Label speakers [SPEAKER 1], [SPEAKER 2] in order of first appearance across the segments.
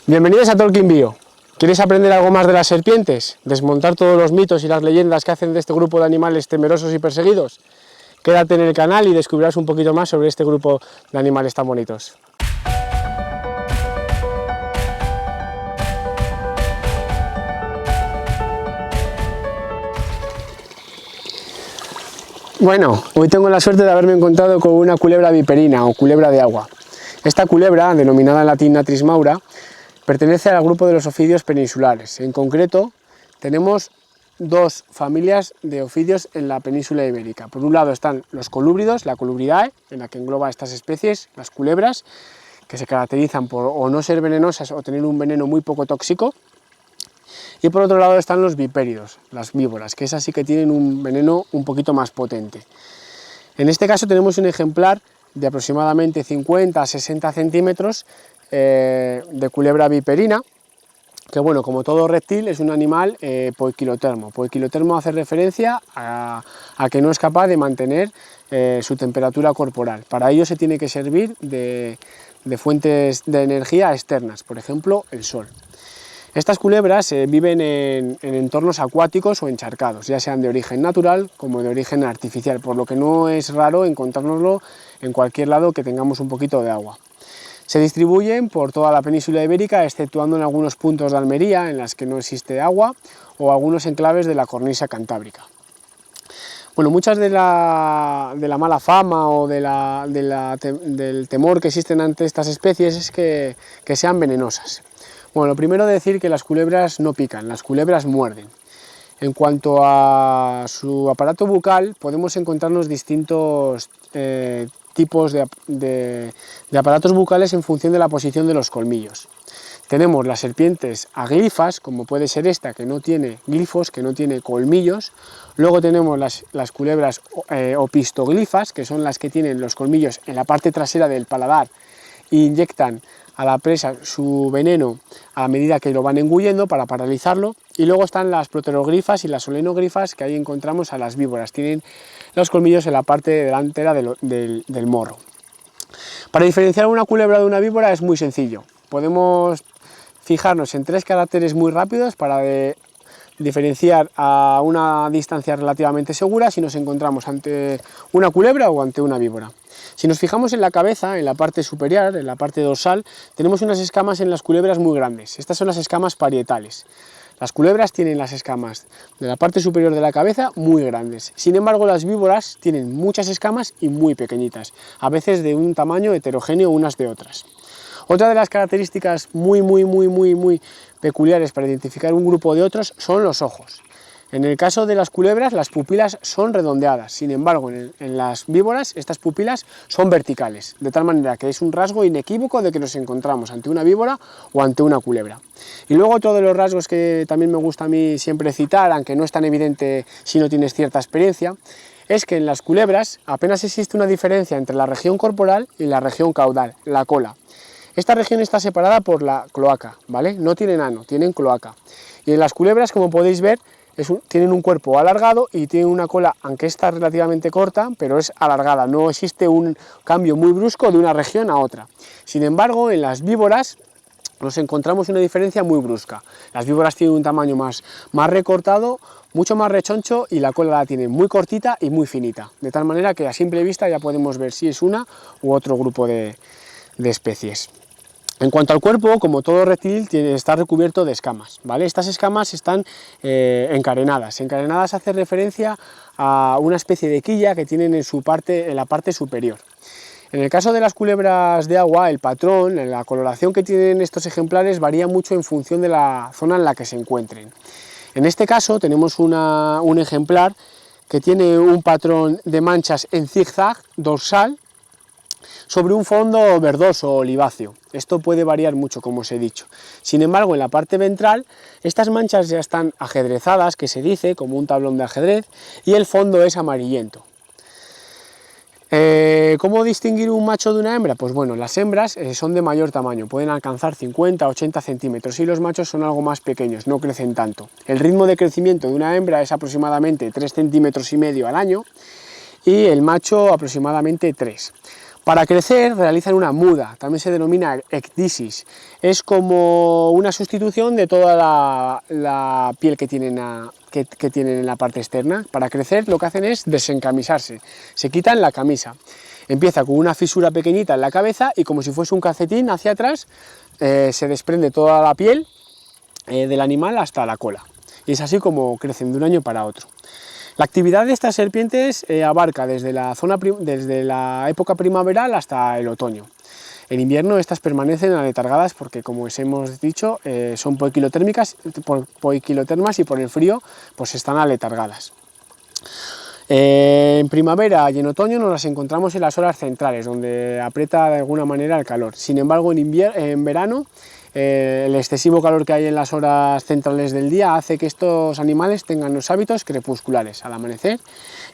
[SPEAKER 1] Bienvenidos a Talking Bio. ¿Quieres aprender algo más de las serpientes? ¿Desmontar todos los mitos y las leyendas que hacen de este grupo de animales temerosos y perseguidos? Quédate en el canal y descubrirás un poquito más sobre este grupo de animales tan bonitos. Bueno, hoy tengo la suerte de haberme encontrado con una culebra viperina o culebra de agua. Esta culebra, denominada en latín Natris maura, pertenece al grupo de los ofidios peninsulares. En concreto, tenemos dos familias de ofidios en la península ibérica. Por un lado están los colúbridos, la Colubridae, en la que engloba estas especies, las culebras, que se caracterizan por o no ser venenosas o tener un veneno muy poco tóxico. Y por otro lado están los vipéridos, las víboras, que esas sí que tienen un veneno un poquito más potente. En este caso tenemos un ejemplar de aproximadamente 50 a 60 centímetros de culebra viperina, que bueno, como todo reptil es un animal poiquilotermo. Poiquilotermo hace referencia a que no es capaz de mantener su temperatura corporal. Para ello se tiene que servir de fuentes de energía externas, por ejemplo el sol. Estas culebras viven en entornos acuáticos o encharcados, ya sean de origen natural como de origen artificial, por lo que no es raro encontrárnoslo en cualquier lado que tengamos un poquito de agua. Se distribuyen por toda la península ibérica, exceptuando en algunos puntos de Almería en las que no existe agua o algunos enclaves de la cornisa cantábrica. Bueno, muchas de la mala fama o del temor que existen ante estas especies es que sean venenosas. Bueno, lo primero decir que las culebras no pican, las culebras muerden. En cuanto a su aparato bucal, podemos encontrarnos distintos tipos de aparatos bucales en función de la posición de los colmillos. Tenemos las serpientes aglifas, como puede ser esta, que no tiene glifos, que no tiene colmillos. Luego tenemos las culebras opistoglifas, que son las que tienen los colmillos en la parte trasera del paladar e inyectan a la presa su veneno a medida que lo van engullendo para paralizarlo. Y luego están las proteroglifas y las solenogrifas, que ahí encontramos a las víboras. Tienen los colmillos en la parte delantera del morro. Para diferenciar una culebra de una víbora es muy sencillo. Podemos fijarnos en tres caracteres muy rápidos para diferenciar a una distancia relativamente segura si nos encontramos ante una culebra o ante una víbora. Si nos fijamos en la cabeza, en la parte superior, en la parte dorsal, tenemos unas escamas en las culebras muy grandes. Estas son las escamas parietales. Las culebras tienen las escamas de la parte superior de la cabeza muy grandes. Sin embargo, las víboras tienen muchas escamas y muy pequeñitas, a veces de un tamaño heterogéneo unas de otras. Otra de las características muy peculiares para identificar un grupo de otros son los ojos. En el caso de las culebras, las pupilas son redondeadas, sin embargo, en las víboras estas pupilas son verticales, de tal manera que es un rasgo inequívoco de que nos encontramos ante una víbora o ante una culebra. Y luego otro de los rasgos que también me gusta a mí siempre citar, aunque no es tan evidente si no tienes cierta experiencia, es que en las culebras apenas existe una diferencia entre la región corporal y la región caudal, la cola. Esta región está separada por la cloaca, ¿vale? No tienen ano, tienen cloaca. Y en las culebras, como podéis ver, tienen un cuerpo alargado y tienen una cola, aunque está relativamente corta, pero es alargada. No existe un cambio muy brusco de una región a otra. Sin embargo, en las víboras nos encontramos una diferencia muy brusca. Las víboras tienen un tamaño más recortado, mucho más rechoncho, y la cola la tienen muy cortita y muy finita. De tal manera que a simple vista ya podemos ver si es una u otro grupo de especies. En cuanto al cuerpo, como todo reptil, está recubierto de escamas, ¿vale? Estas escamas están encarenadas. Encarenadas hace referencia a una especie de quilla que tienen en la parte superior. En el caso de las culebras de agua, el patrón, la coloración que tienen estos ejemplares varía mucho en función de la zona en la que se encuentren. En este caso tenemos un ejemplar que tiene un patrón de manchas en zigzag dorsal sobre un fondo verdoso o oliváceo. Esto puede variar mucho, como os he dicho. Sin embargo, en la parte ventral, estas manchas ya están ajedrezadas, que se dice, como un tablón de ajedrez, y el fondo es amarillento. ¿Cómo distinguir un macho de una hembra? Pues bueno, las hembras son de mayor tamaño, pueden alcanzar 50 o 80 centímetros, y los machos son algo más pequeños, no crecen tanto. El ritmo de crecimiento de una hembra es aproximadamente 3,5 centímetros al año, y el macho aproximadamente 3. Para crecer realizan una muda, también se denomina ecdisis. Es como una sustitución de toda la piel que tienen en la parte externa. Para crecer lo que hacen es desencamisarse, se quitan la camisa. Empieza con una fisura pequeñita en la cabeza y como si fuese un calcetín hacia atrás se desprende toda la piel del animal hasta la cola. Y es así como crecen de un año para otro. La actividad de estas serpientes abarca desde la época primaveral hasta el otoño. En invierno estas permanecen aletargadas porque, como os hemos dicho, son poiquilotérmas y por el frío pues están aletargadas. En primavera y en otoño nos las encontramos en las horas centrales, donde aprieta de alguna manera el calor. Sin embargo, en verano el excesivo calor que hay en las horas centrales del día hace que estos animales tengan los hábitos crepusculares al amanecer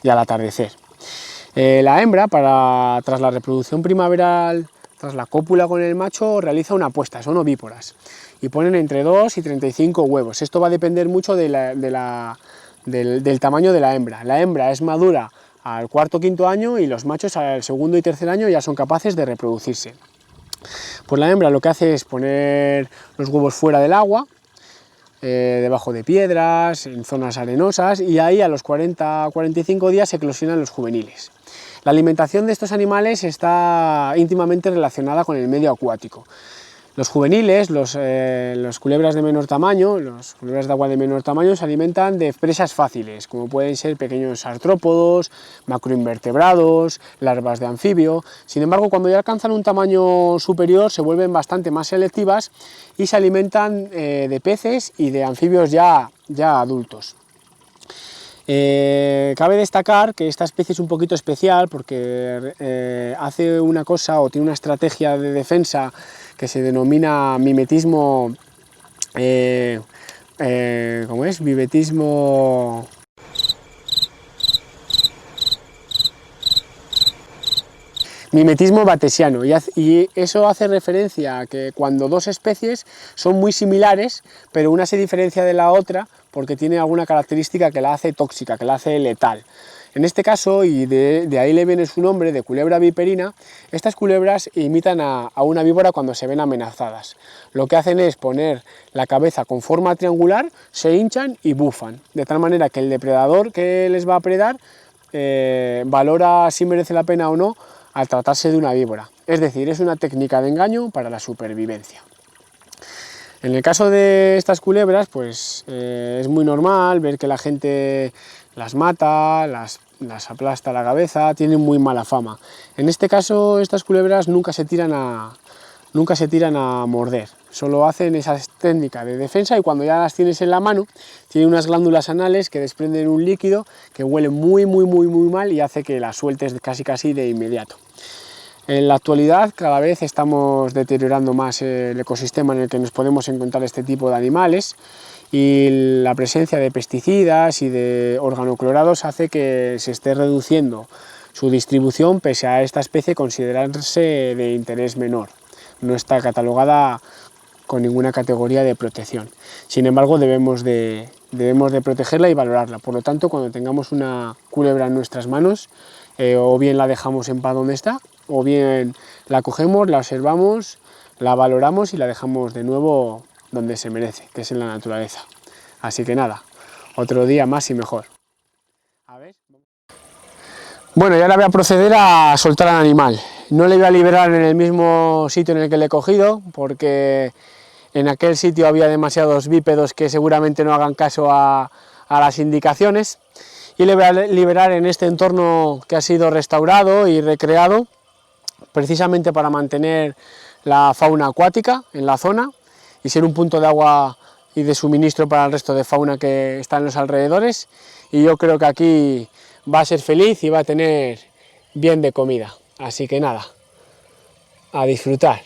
[SPEAKER 1] y al atardecer. La hembra, tras la reproducción primaveral, tras la cópula con el macho, realiza una puesta, son ovíporas, y ponen entre 2 y 35 huevos. Esto va a depender mucho del tamaño de la hembra. La hembra es madura al cuarto o quinto año y los machos al segundo y tercer año ya son capaces de reproducirse. Pues la hembra lo que hace es poner los huevos fuera del agua, debajo de piedras, en zonas arenosas, y ahí a los 40-45 días se eclosionan los juveniles. La alimentación de estos animales está íntimamente relacionada con el medio acuático. Los juveniles, los culebras de menor tamaño, los culebras de agua de menor tamaño, se alimentan de presas fáciles, como pueden ser pequeños artrópodos, macroinvertebrados, larvas de anfibio. Sin embargo, cuando ya alcanzan un tamaño superior, se vuelven bastante más selectivas y se alimentan de peces y de anfibios ya adultos. Cabe destacar que esta especie es un poquito especial porque hace una cosa o tiene una estrategia de defensa que se denomina mimetismo, ¿cómo es? Mimetismo batesiano, y eso hace referencia a que cuando dos especies son muy similares, pero una se diferencia de la otra porque tiene alguna característica que la hace tóxica, que la hace letal. En este caso, y de ahí le viene su nombre, de culebra viperina, estas culebras imitan a una víbora cuando se ven amenazadas. Lo que hacen es poner la cabeza con forma triangular, se hinchan y bufan, de tal manera que el depredador que les va a predar valora si merece la pena o no al tratarse de una víbora. Es decir, es una técnica de engaño para la supervivencia. En el caso de estas culebras, pues es muy normal ver que la gente las mata, las aplasta la cabeza, tienen muy mala fama. En este caso, estas culebras nunca se tiran a morder, solo hacen esa técnica de defensa, y cuando ya las tienes en la mano, tienen unas glándulas anales que desprenden un líquido que huele muy mal y hace que las sueltes casi de inmediato. En la actualidad cada vez estamos deteriorando más el ecosistema en el que nos podemos encontrar este tipo de animales, y la presencia de pesticidas y de organoclorados hace que se esté reduciendo su distribución, pese a esta especie considerarse de interés menor. No está catalogada con ninguna categoría de protección. Sin embargo, debemos de protegerla y valorarla. Por lo tanto, cuando tengamos una culebra en nuestras manos, o bien la dejamos en paz donde está, o bien la cogemos, la observamos, la valoramos y la dejamos de nuevo donde se merece, que es en la naturaleza. Así que nada, otro día más y mejor. Bueno, y ahora voy a proceder a soltar al animal. No le voy a liberar en el mismo sitio en el que le he cogido, porque en aquel sitio había demasiados bípedos que seguramente no hagan caso a las indicaciones, y le voy a liberar en este entorno que ha sido restaurado y recreado precisamente para mantener la fauna acuática en la zona y ser un punto de agua y de suministro para el resto de fauna que está en los alrededores, y yo creo que aquí va a ser feliz y va a tener bien de comida. Así que nada, a disfrutar.